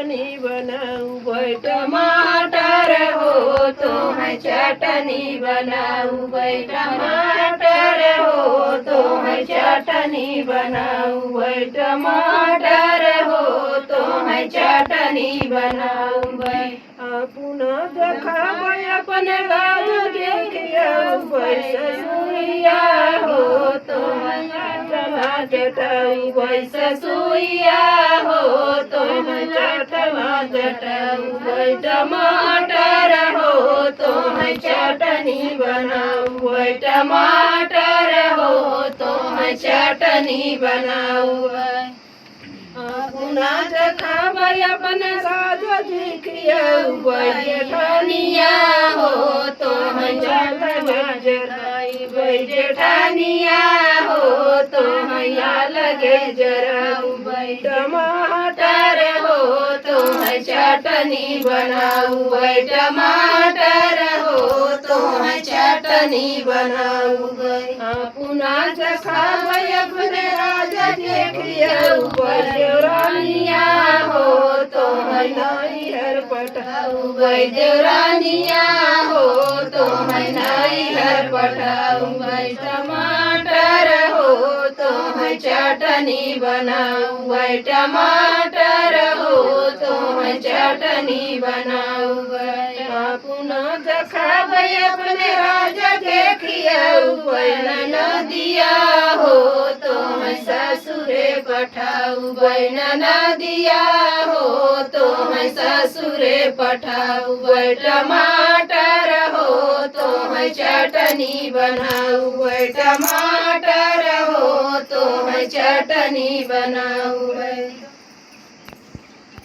चटनी बनाऊ भाई टमाटर हो तो मैं चटनी बनाऊ भाई टमाटर हो तो मैं चटनी बनाऊ भाई टमाटर हो तो मैं चटनी बनाऊ भाई पुनः देखा भाई अपने गाँव देखिया भाई ससुरिया हो तो मैं चटना चटाऊ भाई ससुरिया हो तो मैं चटना चटाऊ भाई टमाटर हो तो मैं चटनी बनाऊ भाई टमाटर हो तो मैं चटनी बनाऊ भाई पुनः देखा भाई अपने साथ दिखिया भाई जेठानिया हो तो मैं चटना चटाई भाई जेठानिया हो तो मैया लगे जराऊ भाई टमाटर हो तो मैं चटनी बनाऊ भाई टमाटर हो तो मैं चटनी बनाऊ भाई पुनः देखा भाई अपने राजा देखिया भाई देवरानिया हो तो मैं नैहर पठाऊ भाई देवरानिया हो तो मैं नैहर पठाऊ भाई टमाटर हो तो मैं चटनी बनाऊ भाई टमाटर हो तो मैं चटनी बनाऊ भाई पुनः देखा भाई अपने राजा देखिया भाई नदिया हो तो मैं ससुरे पठाऊ भाई नदिया हो तो मैं ससुरे पठाऊ भाई टमाटर हो तो मैं चटनी बनाऊ भाई टमाटर हो तो मैं चटनी बनाऊ भाई।